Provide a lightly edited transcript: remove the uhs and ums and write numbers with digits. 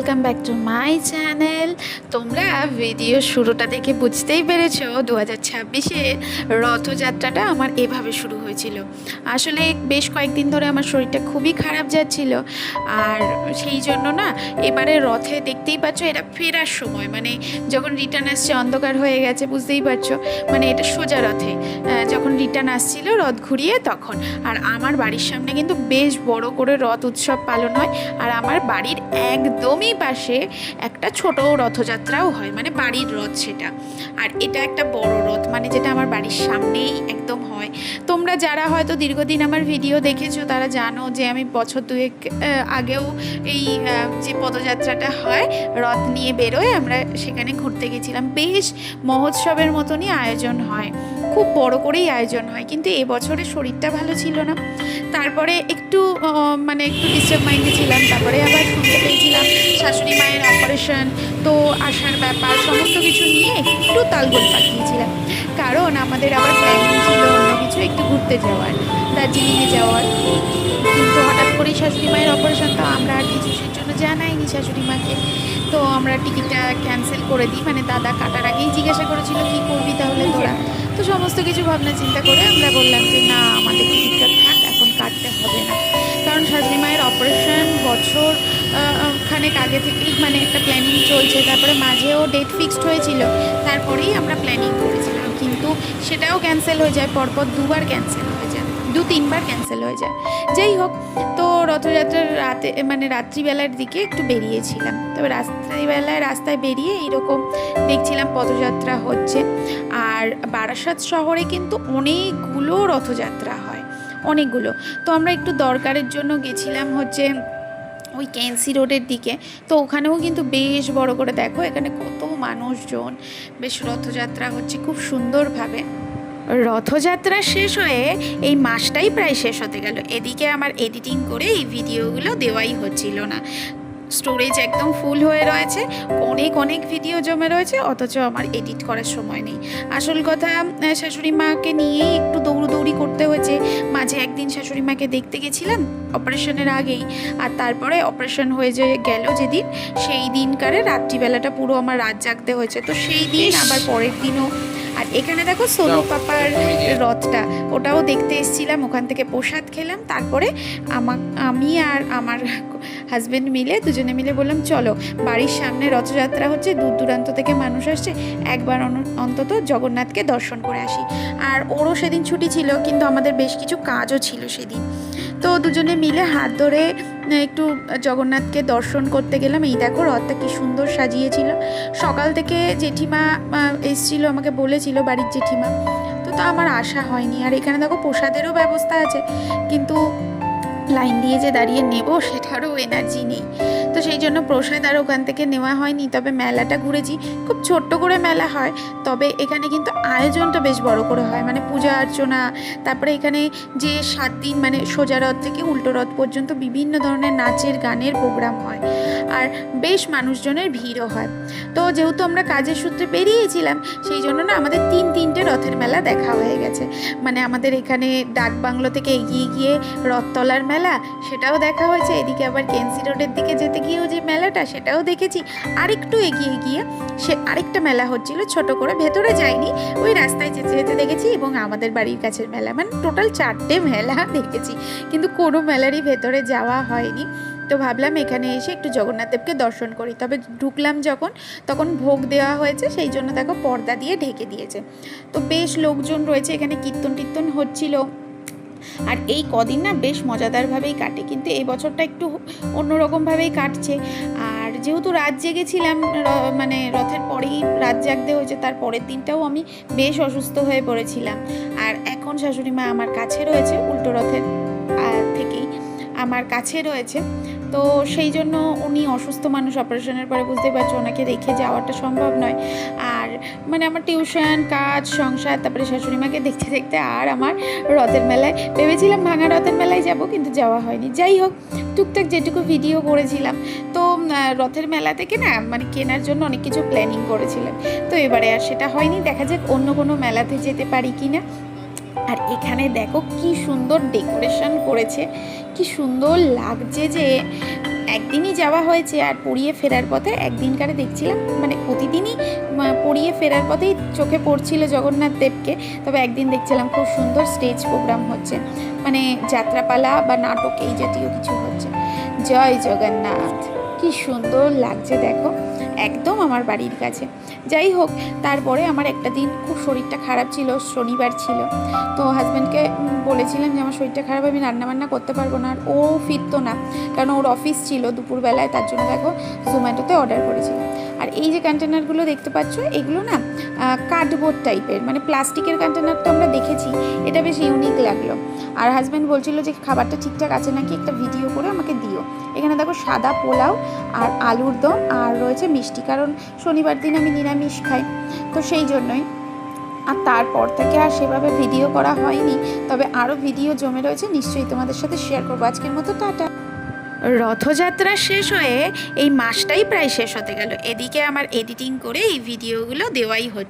Welcome back to my channel. তোমরা video শুরুটা দেখে বুঝতেই পেরেছো 2026-এ রথযাত্রাটা আমার এভাবে শুরু হয়েছিল। আসলে বেশ কয়েকদিন ধরে আমার শরীরটা খুবই খারাপ যাচ্ছিল, আর সেই জন্য না এবারে রথে দেখতেই পাচ্ছ এটা ফেরার সময়, মানে যখন রিটার্ন আসছে অন্ধকার হয়ে গেছে, বুঝতেই পারছো, মানে এটা সোজা রথে যখন রিটার্ন আসছিল রথ ঘুরিয়ে তখন। আর আমার বাড়ির সামনে কিন্তু বেশ বড় করে রথ উৎসব পালন হয়, আর আমার বাড়ির একদমই পাশে একটা ছোট রথযাত্রাও হয়, মানে বাড়ির রথ সেটা। আর এটা একটা বড় রথ, মানে যেটা আমার বাড়ির সামনেই একদম হয়। তোমরা যারা হয়তো দীর্ঘদিন আমার ভিডিও দেখেছো তারা জানো যে আমি বছর দুয়েক আগেও এই যে পদযাত্রাটা হয় রথ নিয়ে বেরোয় আমরা সেখানে ঘুরতে গেছিলাম। বেশ মহোৎসবের মতনই আয়োজন হয়, খুব বড় করেই আয়োজন হয়, কিন্তু এবছরে শরীরটা ভালো ছিল না। তারপরে একটু মানে একটু ডিস্টার্ব মাইন্ডে ছিলাম। তারপরে আবার শুনতে পেয়েছিলাম শাশুড়ি মায়ের অপারেশন, তো আসার ব্যাপার সমস্ত কিছু নিয়ে একটু তালগোল পাকিয়েছিলাম, কারণ আমাদের আবার প্ল্যানিং ছিল অন্য কিছু একটু ঘুরতে যাওয়ার, দার্জিলিংয়ে যাওয়ার। কিন্তু হঠাৎ করেই শাশুড়ি মায়ের অপারেশন, তো আমরা আর কিছু সেই জন্য জানাইনি শাশুড়ি মাকে। তো আমরা টিকিটটা ক্যান্সেল করে দিই, মানে দাদা কাটার আগেই জিজ্ঞাসা করেছিল কী করবি তাহলে তোরা। তো সমস্ত কিছু ভাবনা চিন্তা করে আমরা বললাম যে না, আমাদের টিকিটটা থাক, এখন কাটতে হবে না। কারণ শাশুড়ি মায়ের অপারেশন বছর খানেক আগে থেকেই মানে একটা প্ল্যানিং চলছে, তারপরে মাঝেও ডেট ফিক্সড হয়েছিল, তারপরেই আমরা প্ল্যানিং করেছিলাম, কিন্তু সেটাও ক্যান্সেল হয়ে যায়, পরপর দুবার ক্যান্সেল হয়ে যায়, 2-3বার ক্যান্সেল হয়ে যায়। যাই হোক, তো রথযাত্রার রাতে মানে রাত্রিবেলার দিকে একটু বেরিয়েছিলাম, তবে রাত্রিবেলায় রাস্তায় বেরিয়ে এইরকম দেখছিলাম পদযাত্রা হচ্ছে। আর বারাসাত শহরে কিন্তু অনেকগুলো রথযাত্রা হয়, অনেকগুলো। তো আমরা একটু দরকারের জন্য গেছিলাম হচ্ছে ওই কেএনসি রোডের দিকে, তো ওখানেও কিন্তু বেশ বড় করে দেখো এখানে কত মানুষজন, বেশ রথযাত্রা হচ্ছে খুব সুন্দরভাবে। রথযাত্রা শেষ হয়ে এই মাসটাই প্রায় শেষ হতে গেল, এদিকে আমার এডিটিং করে এই ভিডিওগুলো দেওয়াই হচ্ছিল না, স্টোরেজ একদম ফুল হয়ে রয়েছে, অনেক অনেক ভিডিও জমে রয়েছে, অথচ আমার এডিট করার সময় নেই। আসল কথা শাশুড়ি মাকে নিয়েই একটু দৌড়দৌড়ি করতে হয়েছে। মাঝে একদিন শাশুড়ি মাকে দেখতে গেছিলাম অপারেশনের আগেই, আর তারপরে অপারেশন হয়ে যে গেল যেদিন, সেই দিনকারে রাত্রিবেলাটা পুরো আমার রাত জাগতে হয়েছে, তো সেই দিন আবার পরের দিনও। আর এখানে দেখো সোনু পাপার রথটা, ওটাও দেখতে এসেছিলাম, ওখান থেকে প্রসাদ খেলাম। তারপরে আমি আর আমার হাজব্যান্ড মিলে দুজনে মিলে বললাম চলো, বাড়ির সামনে রথযাত্রা হচ্ছে, দূর দূরান্ত থেকে মানুষ আসছে, একবার অন্তত জগন্নাথকে দর্শন করে আসি। আর ওরও সেদিন ছুটি ছিল, কিন্তু আমাদের বেশ কিছু কাজও ছিল সেদিন। তো দুজনে মিলে হাত ধরে একটু জগন্নাথকে দর্শন করতে গেলাম। এই দেখো রথটা কি সুন্দর সাজিয়েছিল, সকাল থেকে জেঠিমা এসেছিল, আমাকে বলেছিল বাড়ির জেঠিমা, তো আমার আসা হয়নি। আর এখানে দেখো প্রসাদেরও ব্যবস্থা আছে, কিন্তু লাইন দিয়ে যে দাঁড়িয়ে নেব সেটারও এনার্জি নেই, তো সেই জন্য প্রসাদ আর ওখান থেকে নেওয়া হয়নি। তবে মেলাটা ঘুরেছি, খুব ছোট্ট করে মেলা হয়, তবে এখানে কিন্তু আয়োজনটা বেশ বড় করে হয়, মানে পূজা অর্চনা, তারপরে এখানে যে 7 দিন মানে সোজা রথ থেকে উল্টো রথ পর্যন্ত বিভিন্ন ধরনের নাচের গানের প্রোগ্রাম হয়, আর বেশ মানুষজনের ভিড়ও হয়। তো যেহেতু আমরা কাজের সূত্রে বেরিয়েছিলাম, সেই জন্য না আমাদের 3-3টে রথের মেলা দেখা হয়ে গেছে। মানে আমাদের এখানে ডাক বাংলো থেকে এগিয়ে গিয়ে রথতলার মেলা, সেটাও দেখা হয়েছে, এদিকে আবার কেএনসি রোডের দিকে যেতে গিয়েও যে মেলাটা সেটাও দেখেছি। আরেকটু এগিয়ে গিয়ে সে আরেকটা মেলা হচ্ছিল ছোট করে, ভেতরে যাইনি, ওই রাস্তায় যেতে যেতে দেখেছি, এবং আমাদের বাড়ির কাছের মেলা, মানে টোটাল 4টে মেলা দেখেছি, কিন্তু কোনো মেলারই ভেতরে যাওয়া হয়নি। তো ভাবলাম এখানে এসে একটু জগন্নাথ দেবকে দর্শন করি। তবে ঢুকলাম যখন, তখন ভোগ দেওয়া হয়েছে, সেই জন্য দেখো পর্দা দিয়ে ঢেকে দিয়েছে। তো বেশ লোকজন রয়েছে, এখানে কীর্তন টীর্তন হচ্ছিল। আর এই কদিন না বেশ মজাদারভাবেই কাটে, কিন্তু এই বছরটা একটু অন্যরকমভাবেই কাটছে। আর যেহেতু রাত জেগেছিলাম, মানে রথের পরেই রাত জাগতে হয়েছে, তার পরের দিনটাও আমি বেশ অসুস্থ হয়ে পড়েছিলাম। আর এখন শাশুড়ি মা আমার কাছে রয়েছে, উল্টো রথের থেকেই আমার কাছে রয়েছে, তো সেই জন্য উনি অসুস্থ মানুষ, অপারেশনের পরে বুঝতে পারছো ওনাকে রেখে যাওয়াটা সম্ভব নয়। আর মানে আমার টিউশন, কাজ, সংসার, তারপরে শাশুড়ি মাকে দেখতে দেখতে আর আমার রথের মেলায় ভেবেছিলাম ভাঙা রথের মেলায় যাব, কিন্তু যাওয়া হয়নি। যাই হোক, টুকটাক যেটুকু ভিডিও করেছিলাম, তো রথের মেলা থেকে না মানে কেনার জন্য অনেক কিছু প্ল্যানিং করেছিলাম, তো এবারে আর সেটা হয়নি। দেখা যাক অন্য কোনো মেলাতে যেতে পারি কি না। আর এখানে দেখো কি সুন্দর ডেকোরেশন করেছে, কি সুন্দর লাগছে যে একদিনই যাওয়া হয়েছে। আর পড়িয়ে ফেরার পথে একদিনকারে দেখছিলাম, মানে প্রতিদিনই পড়িয়ে ফেরার পথেই চোখে পড়ছিল জগন্নাথ দেবকে, তবে একদিন দেখছিলাম খুব সুন্দর স্টেজ প্রোগ্রাম হচ্ছে, মানে যাত্রাপালা বা নাটক এই জাতীয় কিছু হচ্ছে। জয় জগন্নাথ, কি সুন্দর লাগছে দেখো, একদম আমার বাড়ির কাছে। যাই হোক, তারপরে আমার একটা দিন খুব শরীরটা খারাপ ছিল, শনিবার ছিল, তো হাজব্যান্ডকে বলেছিলাম যে আমার শরীরটা খারাপ, আমি রান্নাবান্না করতে পারবো না। আর ও ফিরতো না, কারণ ওর অফিস ছিল দুপুরবেলায়, তার জন্য দেখো জোম্যাটোতে অর্ডার করেছিলাম। আর এই যে কন্টেনারগুলো দেখতে পাচ্ছ, এগুলো না কার্ডবোর্ড টাইপের, মানে প্লাস্টিকের কন্টেনার তো আমরা দেখেছি, এটা বেশ ইউনিক লাগলো। আর হাজব্যান্ড বলছিল যে খাবারটা ঠিকঠাক আছে নাকি, একটা ভিডিও করে আমাকে দিও। এখানে দেখো সাদা পোলাও আর আলুর দম আর রয়েছে মিষ্টি, কারণ শনিবার দিন আমি নিরামিষ খাই, তো সেই জন্যই। আর তারপর থেকে আর সেভাবে ভিডিও করা হয়নি, তবে আরও ভিডিও জমে রয়েছে, নিশ্চয়ই তোমাদের সাথে শেয়ার করবো। আজকের মতো টাটা। রথযাত্রা শেষ হয়ে এই মাসটাই প্রায় শেষ হতে গেল, এদিকে আমার এডিটিং করে এই ভিডিওগুলো দেওয়াই হচ্ছে।